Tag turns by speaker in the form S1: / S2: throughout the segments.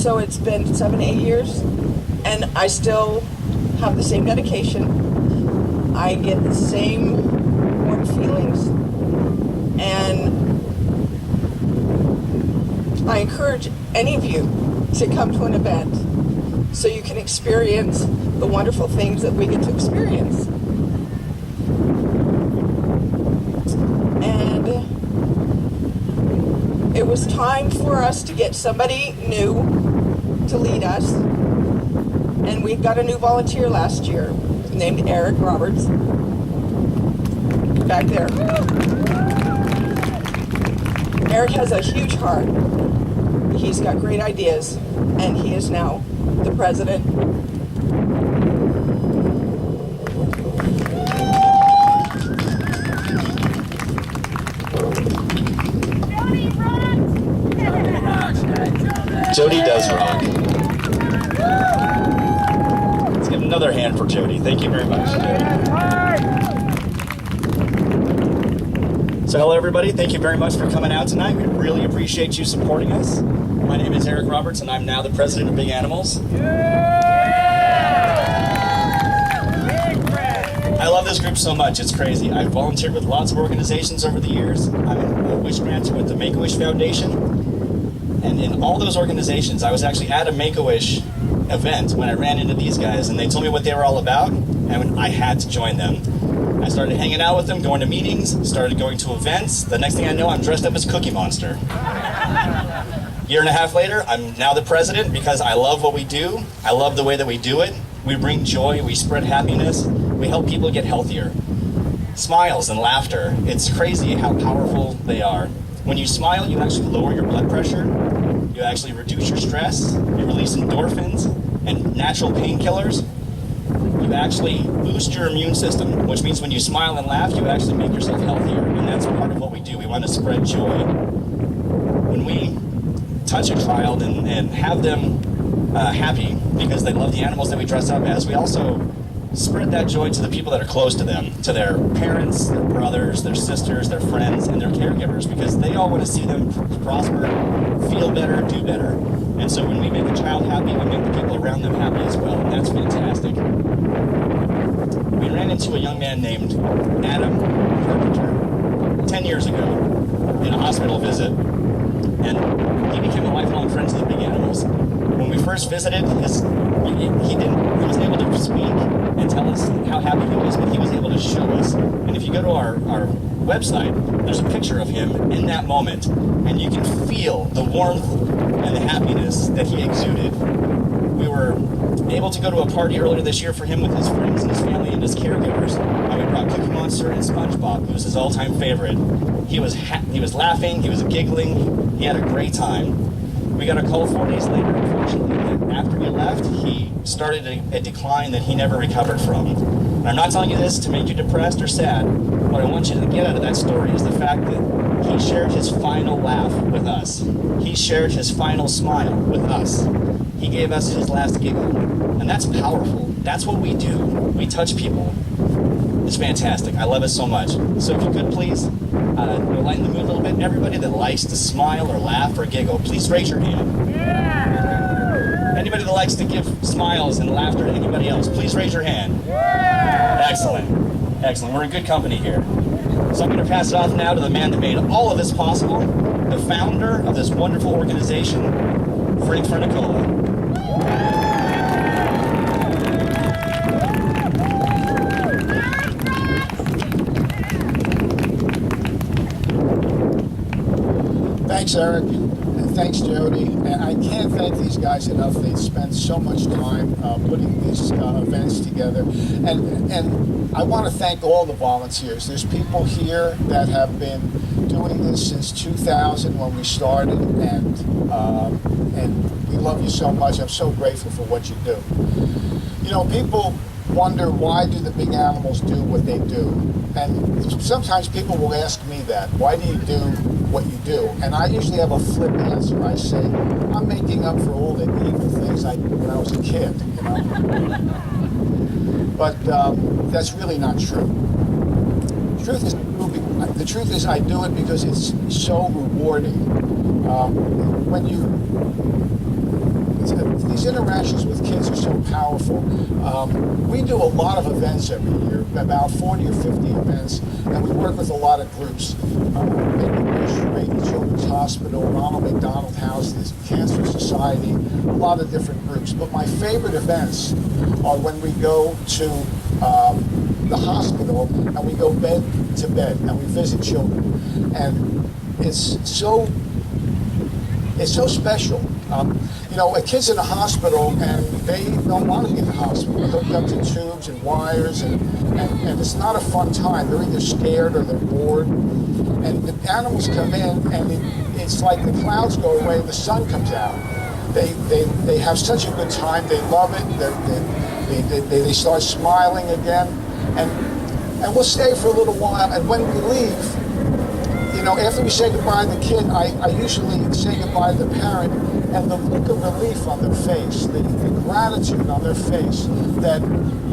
S1: So it's been 7, 8 years, and I still have the same dedication. I get the same warm feelings, and I encourage any of you to come to an event so you can experience the wonderful things that we get to experience. And it was time for us to get somebody new to lead us. And we got a new volunteer last year named Eric Roberts. Back there. Eric has a huge heart. He's got great ideas, and he is now the president.
S2: Jody does rock. Let's give another hand for Jody. Thank you very much, Jody. So hello everybody, thank you very much for coming out tonight. We really appreciate you supporting us. My name is Eric Roberts and I'm now the president of Big Animals. I love this group so much, it's crazy. I've volunteered with lots of organizations over the years. I'm a Wish grantor with the Make-A-Wish Foundation. And in all those organizations, I was actually at a Make-A-Wish event when I ran into these guys and they told me what they were all about, and I had to join them. I started hanging out with them, going to meetings, started going to events. The next thing I know, I'm dressed up as Cookie Monster. Year and a half later, I'm now the president because I love what we do. I love the way that we do it. We bring joy, we spread happiness, we help people get healthier. Smiles and laughter, it's crazy how powerful they are. When you smile, you actually lower your blood pressure, you actually reduce your stress, you release endorphins and natural painkillers. You actually boost your immune system, which means when you smile and laugh, you actually make yourself healthier, and that's part of what we do. We want to spread joy. When we touch a child and have them happy because they love the animals that we dress up as, we also spread that joy to the people that are close to them, to their parents, their brothers, their sisters, their friends, and their caregivers, because they all want to see them prosper, feel better, do better. And so when we make a child happy, we make the people around them happy as well, and that's fantastic. We ran into a young man named Adam Carpenter 10 years ago in a hospital visit, and he became a lifelong friend to the Big Animals. When we first visited, he wasn't able to speak and tell us how happy he was, but he was able to show us. And if you go to our website, there's a picture of him in that moment, and you can feel the warmth and the happiness that he exuded. We were able to go to a party earlier this year for him with his friends and his family and his caregivers. And we brought Cookie Monster and SpongeBob, who was his all-time favorite. He was laughing, he was giggling, he had a great time. We got a call 4 days later, unfortunately, that after we left, he started a decline that he never recovered from. And I'm not telling you this to make you depressed or sad. What I want you to get out of that story is the fact that he shared his final laugh with us. He shared his final smile with us. He gave us his last giggle. And that's powerful. That's what we do. We touch people. It's fantastic. I love it so much. So if you could please, lighten the mood a little bit. Everybody that likes to smile or laugh or giggle, please raise your hand. Yeah. Anybody that likes to give smiles and laughter to anybody else, please raise your hand. Yeah. Excellent. Excellent. We're in good company here. So I'm going to pass it off now to the man that made all of this possible, the founder of this wonderful organization, Frank Fernicola.
S3: Thanks, Eric, and thanks, Jody. And I can't thank these guys enough. They spent so much time putting these events together. And I want to thank all the volunteers. There's people here that have been doing this since 2000 when we started, and we love you so much. I'm so grateful for what you do. You know, people wonder, why do the Big Animals do what they do? And sometimes people will ask me that. Why do you do what you do? And I usually have a flip answer. I say, I'm making up for all the evil things I did when I was a kid, you know? But that's really not true. The truth is I do it because it's so rewarding. interactions with kids are so powerful. We do a lot of events every year, about 40 or 50 events, and we work with a lot of groups. Make-A-Wish, Children's Hospital, Ronald McDonald House, the Cancer Society, a lot of different groups. But my favorite events are when we go to the hospital and we go bed to bed and we visit children. And it's so special. A kid's in a hospital and they don't want to be in the hospital. They're hooked up to tubes and wires, and it's not a fun time. They're either scared or they're bored. And the animals come in and it's like the clouds go away and the sun comes out. They have such a good time. They love it. They start smiling again. And we'll stay for a little while. And when we leave, after we say goodbye to the kid, I usually say goodbye to the parent, and the look of relief on their face, the gratitude on their face that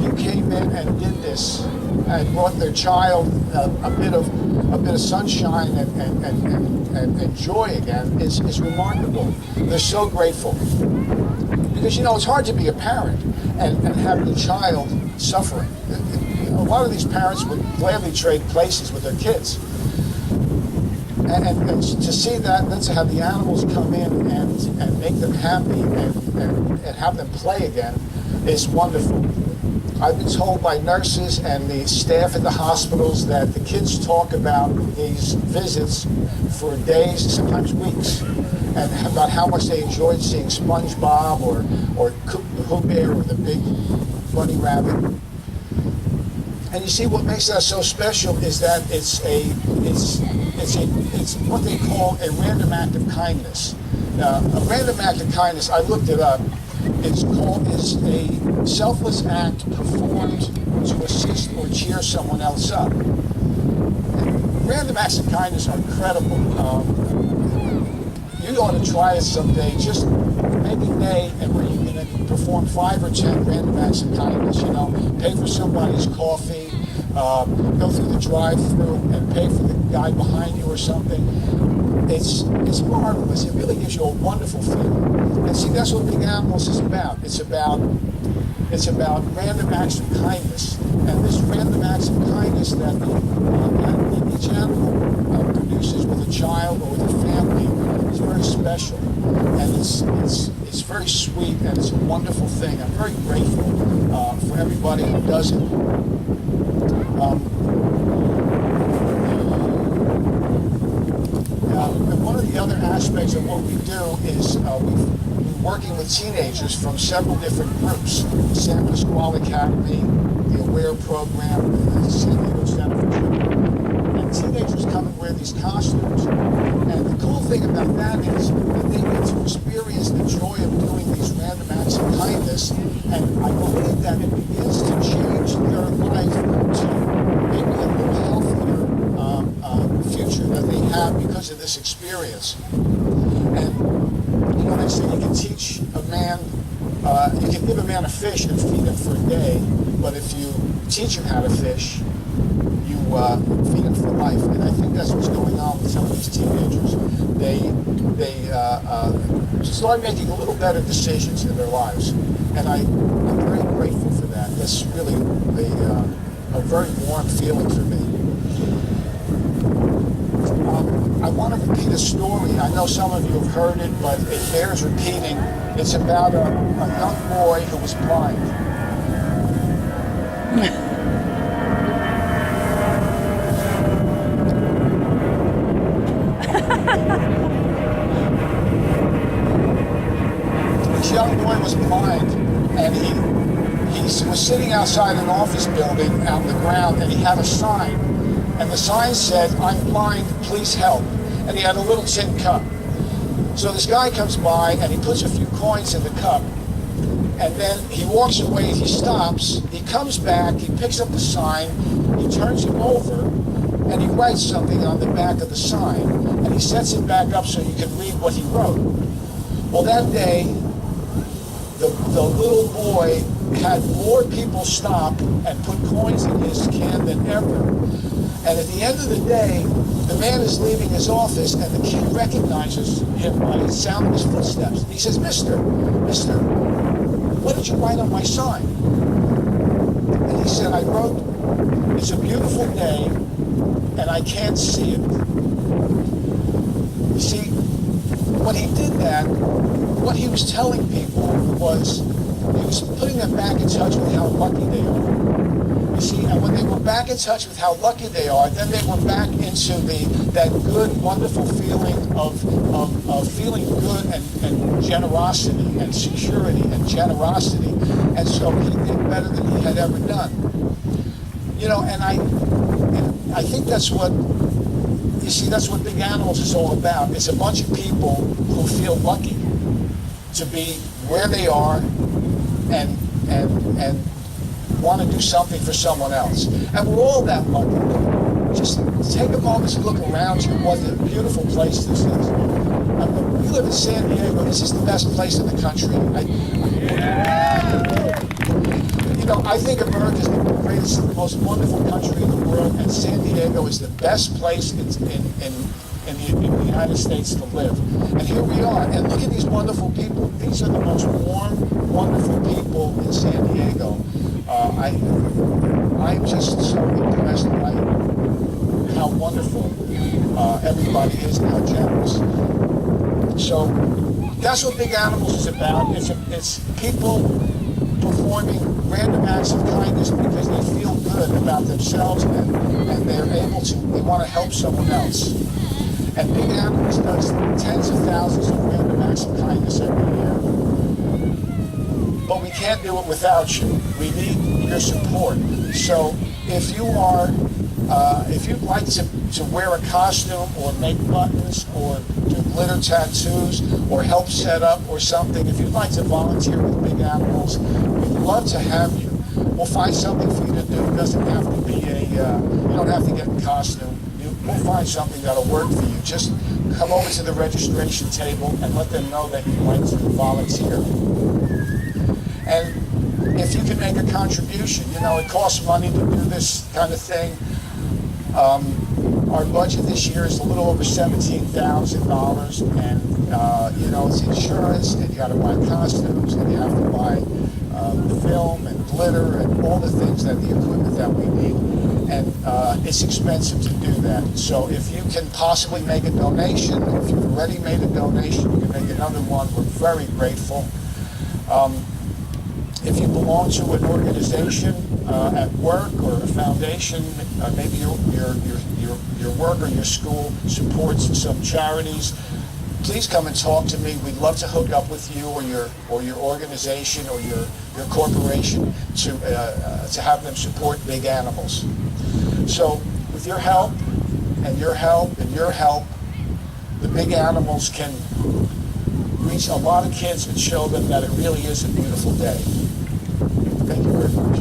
S3: you came in and did this and brought their child a bit of sunshine and joy again is remarkable. They're so grateful. Because, it's hard to be a parent and have your child suffering. A lot of these parents would gladly trade places with their kids. And to see that, then to have the animals come in and make them happy and have them play again is wonderful. I've been told by nurses and the staff at the hospitals that the kids talk about these visits for days, sometimes weeks, and about how much they enjoyed seeing SpongeBob or Who Bear or the big bunny rabbit. And you see, what makes that so special is that it's what they call a random act of kindness. Now, a random act of kindness, I looked it up, is a selfless act performed to assist or cheer someone else up. And random acts of kindness are incredible. You ought to try it someday. Just make a day and where you can perform 5 or 10 random acts of kindness. Pay for somebody's coffee, go through the drive-through and pay for the guy behind you or something. It's marvelous. It really gives you a wonderful feeling. And see, that's what Big Animals is about. It's about random acts of kindness. And this random acts of kindness that each animal produces with a child or with a family is very special. And it's very sweet, and it's a wonderful thing. I'm very grateful for everybody who does it. And one of the other aspects of what we do is we've been working with teenagers from several different groups: the San Pasquale Academy, the AWARE program, the San Diego Center for Children. And teenagers come and wear these costumes. And the cool thing about that is that they get to experience the joy of doing these random acts of kindness. And I believe that it begins to change their life to maybe a little healthier future that they have because of this experience. And they say you can teach a man, you can give a man a fish and feed him for a day, but if you teach him how to fish, you feed him for life. And I think that's what's going on with some of these teenagers. They start making a little better decisions in their lives, and I'm very grateful for that. That's really a very warm feeling for me. I want to repeat a story. I know some of you have heard it, but it bears repeating. It's about a young boy who was blind. This young boy was blind, and he was sitting outside an office building out on the ground, and he had a sign. And the sign said, "I'm blind, please help." And he had a little tin cup. So this guy comes by and he puts a few coins in the cup, and then he walks away, he stops, he comes back, he picks up the sign, he turns it over, and he writes something on the back of the sign, and he sets it back up so you can read what he wrote. Well, that day, the little boy had more people stop and put coins in his can than ever. And at the end of the day, the man is leaving his office, and the kid recognizes him by the sound of his footsteps. He says, Mister, what did you write on my sign? And he said, I wrote, it's a beautiful day, and I can't see it. You see, when he did that, what he was telling people was, he was putting them back in touch with how lucky they are. You see, and when they were back in touch with how lucky they are, then they were back into that good, wonderful feeling of feeling good and generosity and security and generosity. And so he did better than he had ever done. You know, and I think that's what, you see, that's what Big Animals is all about. It's a bunch of people who feel lucky to be where they are and want to do something for someone else. And we're all that lucky. Just take a moment to look around you. What a beautiful place this is. We live in San Diego. This is the best place in the country. You know, I think America is the greatest, most wonderful country in the world, and San Diego is the best place in the United States to live. And here we are. And look at these wonderful people. These are the most warm, wonderful people in San Diego. I'm just so impressed by how wonderful everybody is and how generous. So that's what Big Animals is about. It's people performing random acts of kindness because they feel good about themselves and they're able to, they want to help someone else. And Big Animals does tens of thousands of random acts of kindness every year. But we can't do it without you. We need your support. So if you are, if you'd like to wear a costume or make buttons or do glitter tattoos or help set up or something, if you'd like to volunteer with Big Animals, we'd love to have you. We'll find something for you to do. It doesn't have to be you don't have to get a costume. We'll find something that'll work for you. Just come over to the registration table and let them know that you'd like to volunteer. And if you can make a contribution, you know, it costs money to do this kind of thing. Our budget this year is a little over $17,000, and you know, it's insurance, and you got to buy costumes, and you have to buy film and glitter and all the things that the equipment that we need, and it's expensive to do that. So if you can possibly make a donation, if you've already made a donation, you can make another one. We're very grateful. If you belong to an organization at work or a foundation, maybe your work or your school supports some charities, please come and talk to me. We'd love to hook up with you or your organization or your corporation to have them support Big Animals. So with your help and your help and your help, the Big Animals can reach a lot of kids and show them that it really is a beautiful day. Thank you very much.